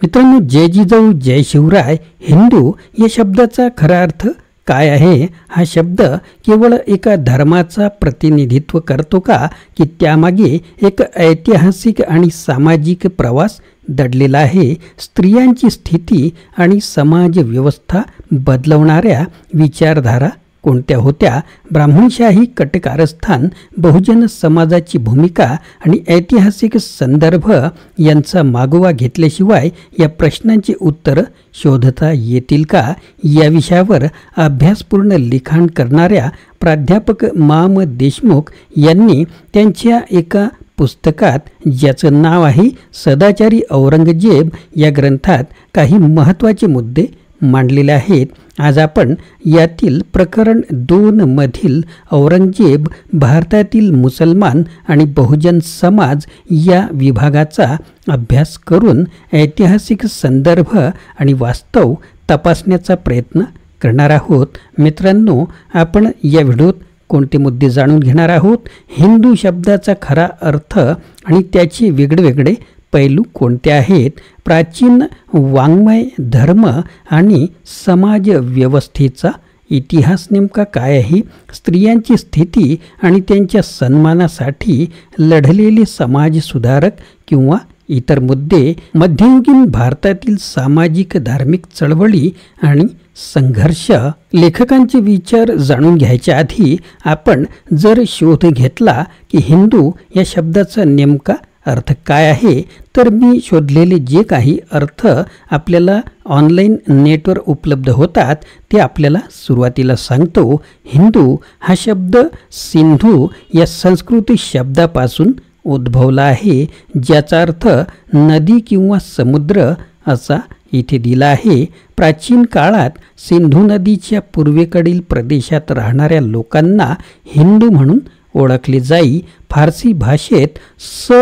मित्रांनो, जय जिजाऊ जय शिवराय हिंदू या शब्दाचा खरा अर्थ काय आहे? हा शब्द केवळ एका धर्माचा प्रतिनिधित्व करतो का, की त्यामागे एक ऐतिहासिक आणि सामाजिक प्रवास दडलेला आहे? स्त्रियांची स्थिती आणि समाज व्यवस्था बदलवणाऱ्या विचारधारा कोणत्या होत्या? ब्राह्मणशाही कटकारस्थान, बहुजन समाजाची भूमिका आणि ऐतिहासिक संदर्भ यांचा मागोवा घेतल्याशिवाय या प्रश्नांची उत्तरं शोधता येतील का? या विषयावर अभ्यासपूर्ण लिखाण करणाऱ्या प्राध्यापक माम देशमुख यांनी त्यांच्या एका पुस्तकात, ज्याचं नाव आहे सदाचारी औरंगजेब, या ग्रंथात काही महत्त्वाचे मुद्दे मांडलेले आहेत. आज आपण यातील प्रकरण 2 मधील औरंगजेब, भारतातील मुसलमान आणि बहुजन समाज या विभागाचा अभ्यास करून ऐतिहासिक संदर्भ आणि वास्तव तपासण्याचा प्रयत्न करणार आहोत. मित्रांनो, आपण या व्हिडिओत कोणते मुद्दे जाणून घेणार आहोत? हिंदू शब्दाचा खरा अर्थ आणि त्याचे वेगवेगळे पैलू कोणते आहेत? प्राचीन वाङ्मय, धर्म आणि समाज व्यवस्थेचा इतिहास नेमका काय आहे? स्त्रियांची स्थिती आणि त्यांच्या सन्मानासाठी लढलेले समाजसुधारक किंवा इतर मुद्दे, मध्ययुगीन भारतातील सामाजिक धार्मिक चळवळी आणि संघर्ष. लेखकांचे विचार जाणून घ्यायच्या आधी आपण जर शोध घेतला की हिंदू या शब्दाचा नेमका अर्थ काय आहे, तर मी शोधलेले जे काही अर्थ आपल्याला ऑनलाईन नेटवर उपलब्ध होतात ते आपल्याला सुरुवातीला सांगतो. हिंदू हा शब्द सिंधू या संस्कृत शब्दापासून उद्भवला आहे, ज्याचा अर्थ नदी किंवा समुद्र असा इथे दिला आहे. प्राचीन काळात सिंधू नदीच्या पूर्वेकडील प्रदेशात राहणाऱ्या लोकांना हिंदू म्हणून ओळखले जाई. फारसी भाषेत स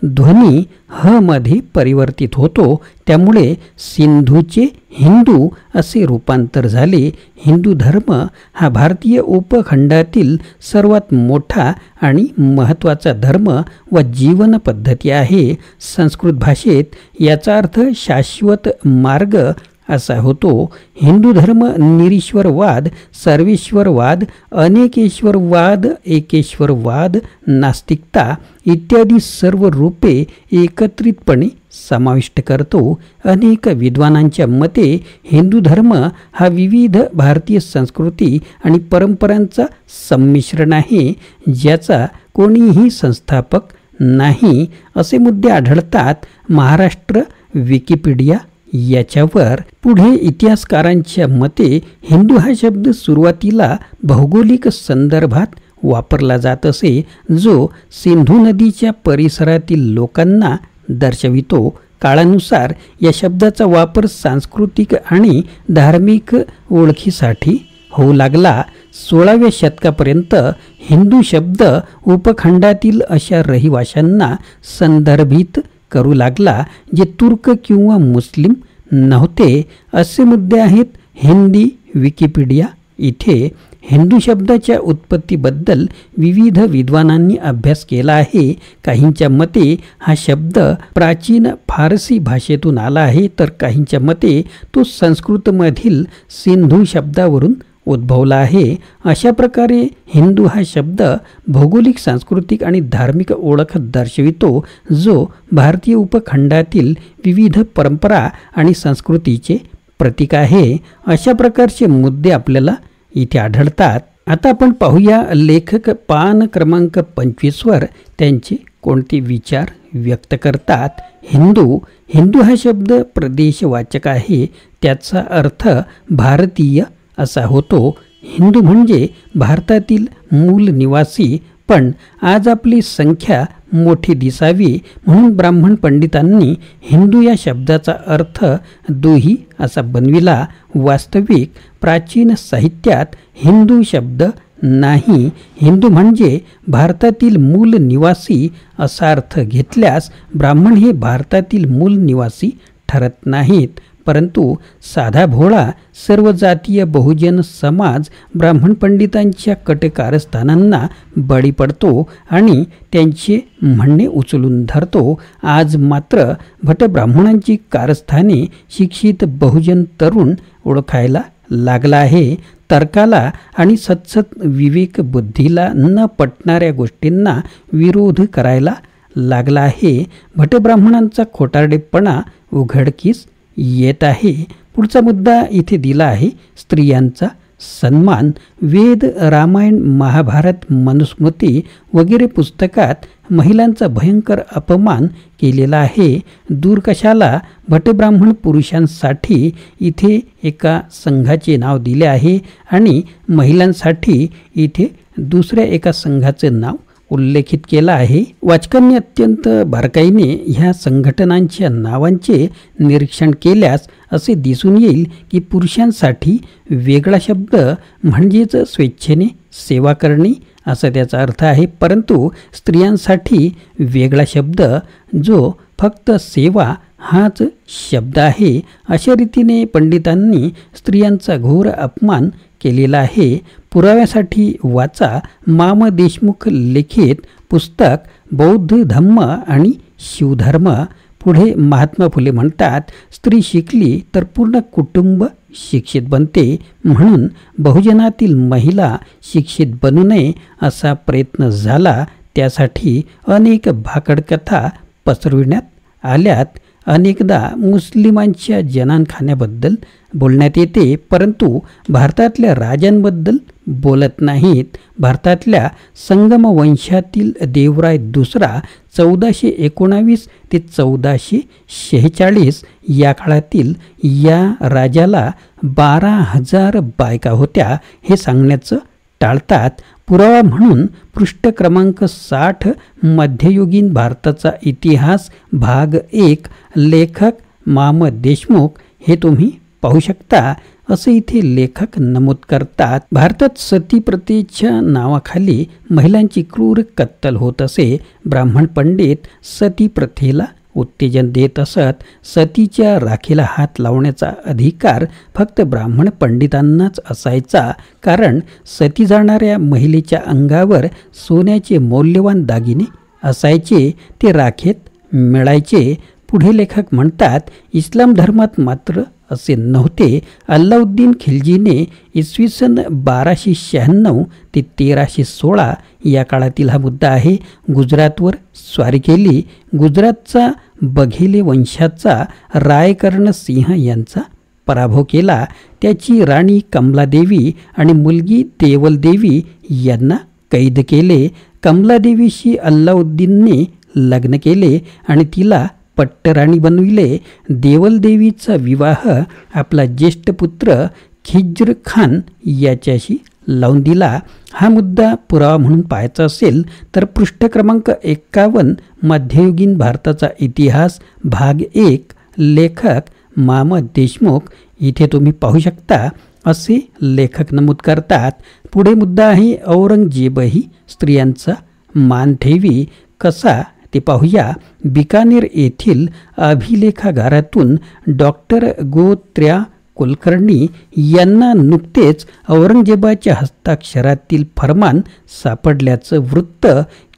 ध्वनी ह मध्ये परिवर्तित होतो, त्यामुळे सिंधूचे हिंदू असे रूपांतर झाले. हिंदू धर्म हा भारतीय उपखंडातील सर्वात मोठा आणि महत्त्वाचा धर्म व जीवन पद्धती आहे. संस्कृत भाषेत याचा अर्थ शाश्वत मार्ग असा होतो. हिंदू धर्म निरीश्वरवाद, सर्वेश्वरवाद, अनेकेश्वरवाद, एकेश्वरवाद, नास्तिकता इत्यादी सर्व रूपे एकत्रितपणे समाविष्ट करतो. अनेक विद्वानांच्या मते हिंदू धर्म हा विविध भारतीय संस्कृती आणि परंपरांचा संमिश्रण आहे, ज्याचा कोणीही संस्थापक नाही, असे मुद्दे आढळतात. महाराष्ट्र विकिपीडिया याच्यावर. पुढे इतिहासकारांच्या मते हिंदू हा शब्द सुरुवातीला भौगोलिक संदर्भात वापरला जात असे, जो सिंधू नदीच्या परिसरातील लोकांना दर्शवितो. काळानुसार या शब्दाचा वापर सांस्कृतिक आणि धार्मिक ओळखीसाठी होऊ लागला. 16व्या शतकापर्यंत हिंदू शब्द उपखंडातील अशा रहिवाशांना संदर्भित करू लागला जे तुर्क किंवा मुस्लिम नव्हते. असे मुद्दे आहेत हिंदी विकिपीडिया इथे. हिंदू शब्दाच्या उत्पत्तीबद्दल विविध विद्वानांनी अभ्यास केला आहे. काहींच्या मते हा शब्द प्राचीन फारसी भाषेतून आला आहे, तर काहींच्या मते तो संस्कृतमधील सिंधू शब्दावरून उद्भवला आहे. अशा प्रकारे हिंदू हा शब्द भौगोलिक, सांस्कृतिक आणि धार्मिक ओळख दर्शवितो, जो भारतीय उपखंडातील विविध परंपरा आणि संस्कृतीचे प्रतीक आहे. अशा प्रकारचे मुद्दे आपल्याला इथे आढळतात. आता आपण पाहूया लेखक पान क्रमांक 25 वर त्यांचे कोणते विचार व्यक्त करतात. हिंदू हा शब्द प्रदेशवाचक आहे. त्याचा अर्थ भारतीय असा होतो. हिंदू म्हणजे भारतातील मूल निवासी, पण आज आपली संख्या मोठी दिसावी म्हणून ब्राह्मण पंडितांनी हिंदू या शब्दाचा अर्थ दुही असा बनविला. वास्तविक प्राचीन साहित्यात हिंदू शब्द नाही. हिंदू म्हणजे भारतातील मूल निवासी असा अर्थ घेतल्यास ब्राह्मण हे भारतातील मूल निवासी ठरत नाहीत. परंतु साधा भोळा सर्व जातीय बहुजन समाज ब्राह्मण पंडितांच्या कटकारस्थानांना बळी पडतो आणि त्यांचे म्हणणे उचलून धरतो. आज मात्र भटब्राह्मणांची कारस्थाने शिक्षित बहुजन तरुण ओळखायला लागला आहे. तर्काला आणि सत्सत विवेक बुद्धीला न पटणाऱ्या गोष्टींना विरोध करायला लागला आहे. भटब्राह्मणांचा खोटारडेपणा उघडकीस येत आहे. पुढचा मुद्दा इथे दिला आहे स्त्रियांचा सन्मान. वेद, रामायण, महाभारत, मनुस्मृती वगैरे पुस्तकात महिलांचा भयंकर अपमान केलेला आहे. दूर कशाला भटब्राह्मण पुरुषांसाठी इथे एका संघाचे नाव दिले आहे आणि महिलांसाठी इथे दुसऱ्या एका संघाचे नाव उल्लेखित केला आहे. वाचकांनी अत्यंत बारकाईने ह्या संघटनांच्या नावांचे निरीक्षण केल्यास असे दिसून येईल की पुरुषांसाठी वेगळा शब्द म्हणजेच स्वेच्छेने सेवा करणे असा त्याचा अर्थ आहे, परंतु स्त्रियांसाठी वेगळा शब्द जो फक्त सेवा हाच शब्द आहे. अशा रीतीने पंडितांनी स्त्रियांचा घोर अपमान केलेला आहे. पुराव्यासाठी वाचा माम देशमुख लिखित पुस्तक बौद्ध धम्म आणि शिवधर्म. पुढे महात्मा फुले म्हणतात, स्त्री शिकली तर पूर्ण कुटुंब शिक्षित बनते, म्हणून बहुजनातील महिला शिक्षित बनू नये असा प्रयत्न झाला. त्यासाठी अनेक भाकडकथा पसरविण्यात आल्यात. अनेकदा मुस्लिमांच्या जनानखान्याबद्दल बोलण्यात येते, परंतु भारतातल्या राजांबद्दल बोलत नाहीत. भारतातल्या संगम वंशातील देवराय दुसरा 1419 ते 1446 या काळातील या राजाला 12,000 बायका होत्या हे सांगण्याचं टाळतात. पुरावा म्हणून पृष्ठ क्रमांक 60 मध्ययुगीन भारताचा इतिहास भाग 1 लेखक माम देशमुख हे तुम्ही पाहू शकता. असे इथे लेखक नमूद करतात. भारतात सती प्रथेच्या नावाखाली महिलांची क्रूर कत्तल होत असे. ब्राह्मण पंडित सती प्रथेला उत्तेजन देत असत. सतीच्या राखेला हात लावण्याचा अधिकार फक्त ब्राह्मण पंडितांनाच असायचा, कारण सती जाणाऱ्या महिलेच्या अंगावर सोन्याचे मौल्यवान दागिने असायचे, ते राखेत मिळायचे. पुढे लेखक म्हणतात, इस्लाम धर्मात मात्र असे नव्हते. अल्लाउद्दीन खिलजीने इसवी सन 1296 ते 1316 या काळातील हा मुद्दा आहे, गुजरातवर स्वारी केली. गुजरातचा बघेले वंशाचा रायकर्ण सिंह यांचा पराभव केला. त्याची राणी कमलादेवी आणि मुलगी देवलदेवी यांना कैद केले. कमलादेवीशी अल्लाउद्दीनने लग्न केले आणि तिला पट्टराणी बनविले. देवलदेवीचा विवाह आपला ज्येष्ठ पुत्र खिज्र खान याच्याशी लावून दिला. हा मुद्दा पुरावा म्हणून पाहायचा असेल तर पृष्ठ क्रमांक 51 मध्ययुगीन भारताचा इतिहास भाग 1 लेखक माम देशमुख इथे तुम्ही पाहू शकता, असे लेखक नमूद करतात. पुढे मुद्दा आहे औरंगजेबही स्त्रियांचा मान ठेवी. कसा ते पाहूया. बिकानेर येथील अभिलेखागारातून डॉक्टर गोत्र्या कुलकर्णी यांना नुकतेच औरंगजेबाच्या हस्ताक्षरातील फरमान सापडल्याचं वृत्त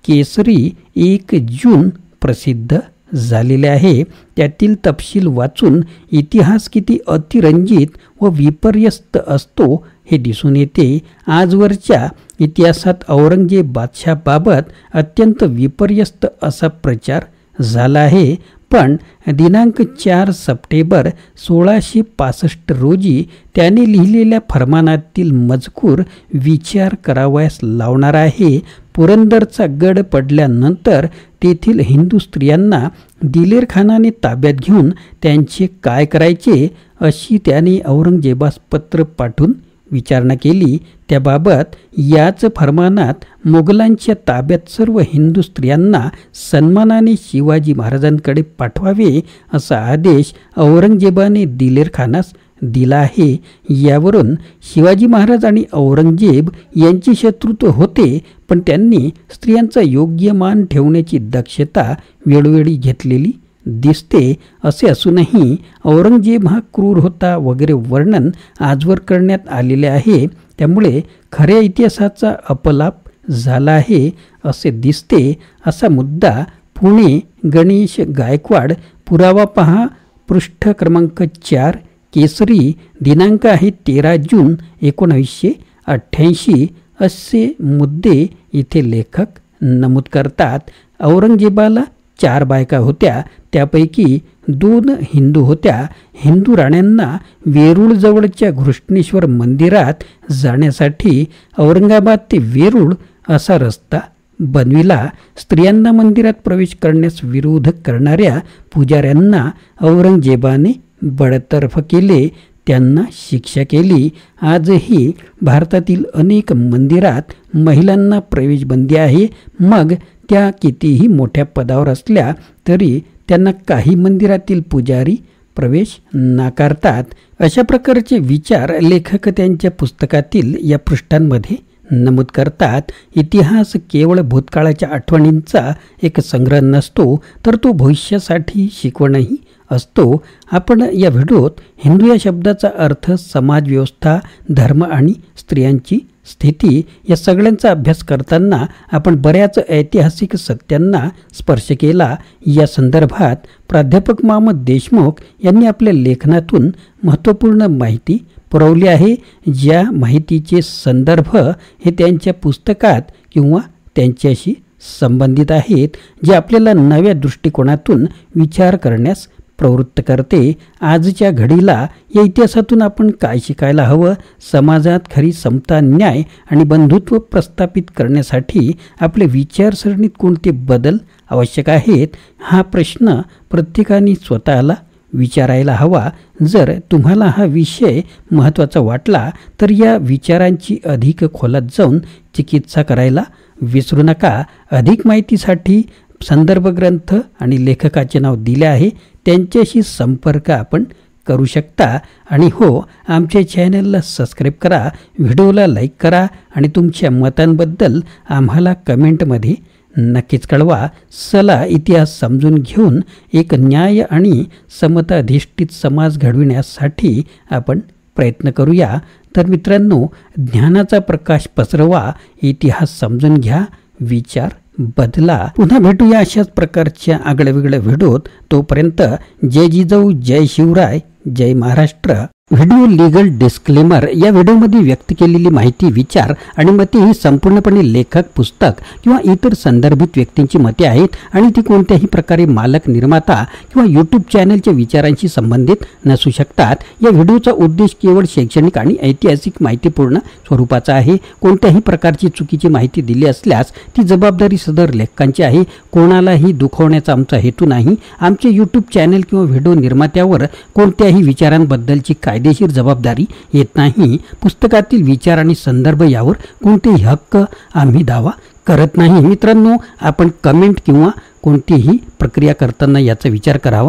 केसरी 1 जून प्रसिद्ध झालेले आहे. त्यातील तपशील वाचून इतिहास किती अतिरंजित व विपर्यस्त असतो हे दिसून येते. आजवरच्या इतिहासात औरंगजेब बादशाहबाबत अत्यंत विपर्यस्त असा प्रचार झाला आहे, पण दिनांक 4 सप्टेंबर 1665 रोजी त्याने लिहिलेल्या फरमानातील मजकूर विचार करावयास लावणारा आहे. पुरंदरचा गड पडल्यानंतर तेथील हिंदू स्त्रियांना दिलेर खानाने ताब्यात घेऊन त्यांचे काय करायचे अशी त्याने औरंगजेबास पत्र पाठवून विचारणा केली. त्याबाबत याच फरमानात मोगलांच्या ताब्यात सर्व हिंदू स्त्रियांना सन्मानाने शिवाजी महाराजांकडे पाठवावे असा आदेश औरंगजेबाने दिलेर खानास दिला आहे. यावरून शिवाजी महाराज आणि औरंगजेब यांचे शत्रुत्व होते, पण त्यांनी स्त्रियांचा योग्य मान ठेवण्याची दक्षता वेळोवेळी घेतलेली दिसते असे असूनही औरंगजेब हा क्रूर होता वगैरे वर्णन आजवर करण्यात आलेले आहे. त्यामुळे खऱ्या इतिहासाचा अपलाप झाला आहे असे दिसते. असा मुद्दा पुणे गणेश गायकवाड, पुरावा पहा पृष्ठ क्रमांक 4, केसरी, दिनांक आहे 13 जून 1988 असे मुद्दे इथे लेखक नमूद करतात. औरंगजेबाला 4 बायका होत्या, त्यापैकी 2 हिंदू होत्या. हिंदू राण्यांना वेरूळ जवळच्या घृष्णेश्वर मंदिरात जाण्यासाठी औरंगाबाद ते वेरूळ असा रस्ता बनविला. स्त्रियांना मंदिरात प्रवेश करण्यास विरोध करणाऱ्या पुजाऱ्यांना औरंगजेबाने बडतर्फ केले, त्यांना शिक्षा केली. आजही भारतातील अनेक मंदिरात महिलांना प्रवेशबंदी आहे. मग त्या कितीही मोठ्या पदावर असल्या तरी त्यांना काही मंदिरातील पुजारी प्रवेश नाकारतात. अशा प्रकारचे विचार लेखक त्यांच्या पुस्तकातील या पृष्ठांमध्ये नमूद करतात. इतिहास केवळ भूतकाळाच्या आठवणींचा एक संग्रह नसतो, तर तो भविष्यासाठी शिकवणही असतो. आपण या व्हिडिओत हिंदू या शब्दाचा अर्थ, समाज व्यवस्था, धर्म आणि स्त्रियांची स्थिती या सगळ्यांचा अभ्यास करताना आपण बऱ्याच ऐतिहासिक सत्यांना स्पर्श केला. या संदर्भात प्राध्यापक महम्मद देशमुख यांनी आपल्या लेखनातून महत्त्वपूर्ण माहिती पुरवली आहे. ज्या माहितीचे संदर्भ हे त्यांच्या पुस्तकात किंवा त्यांच्याशी संबंधित आहेत, जे आपल्याला नव्या दृष्टिकोनातून विचार करण्यास प्रवृत्त करते. आजच्या घडीला या इतिहासातून आपण काय शिकायला हवं? समाजात खरी समता, न्याय आणि बंधुत्व प्रस्थापित करण्यासाठी आपल्या विचारसरणीत कोणते बदल आवश्यक आहेत? हा प्रश्न प्रत्येकाने स्वतःला विचारायला हवा. जर तुम्हाला हा विषय महत्त्वाचा वाटला तर या विचारांची अधिक खोलात जाऊन चिकित्सा करायला विसरू नका. अधिक माहितीसाठी संदर्भ ग्रंथ आणि लेखकाचे नाव दिले आहे, त्यांच्याशी संपर्क आपण करू शकता. आणि हो, आमच्या चॅनलला सबस्क्राईब करा, व्हिडिओला लाईक करा आणि तुमच्या मतांबद्दल आम्हाला कमेंटमध्ये नक्कीच कळवा. चला इतिहास समजून घेऊन एक न्याय आणि समताधिष्ठित समाज घडविण्यासाठी आपण प्रयत्न करूया. तर मित्रांनो, ज्ञानाचा प्रकाश पसरवा, इतिहास समजून घ्या, विचार बदला. पुन्हा भेटूया अशाच प्रकारच्या आगळ्यावेगळ्या व्हिडिओत. तोपर्यंत जय जिजाऊ, जय शिवराय, जय महाराष्ट्र. Video legal disclaimer. या व्हिडिओमध्ये व्यक्त केलेली माहिती, विचार आणि मते ही संपूर्णपणे लेखक, पुस्तक किंवा इतर संदर्भित व्यक्तींची मते आहेत आणि ती कोणत्याही प्रकारे मालक, निर्माता किंवा यूट्यूब चॅनलच्या विचारांशी संबंधित नसू शकतात. या व्हिडिओचा उद्देश केवळ शैक्षणिक आणि ऐतिहासिक माहितीपूर्ण स्वरूपाचा आहे. कोणत्याही प्रकारची चुकीची माहिती दिली असल्यास ती जबाबदारी सदर लेखकांची आहे. कोणालाही दुखवण्याचा आमचा हेतू नाही. आमचे यूट्यूब चॅनल किंवा व्हिडिओ निर्मात्यावर कोणत्याही विचारांबद्दलची कायदेशीर जबाबदारी येत नाही. पुस्तकातील विचार आणि संदर्भ यावर कोणतेही हक्क आम्ही दावा करत नाही. मित्रांनो, आपण कमेंट किंवा कोणतीही प्रक्रिया करताना याचा विचार करावा.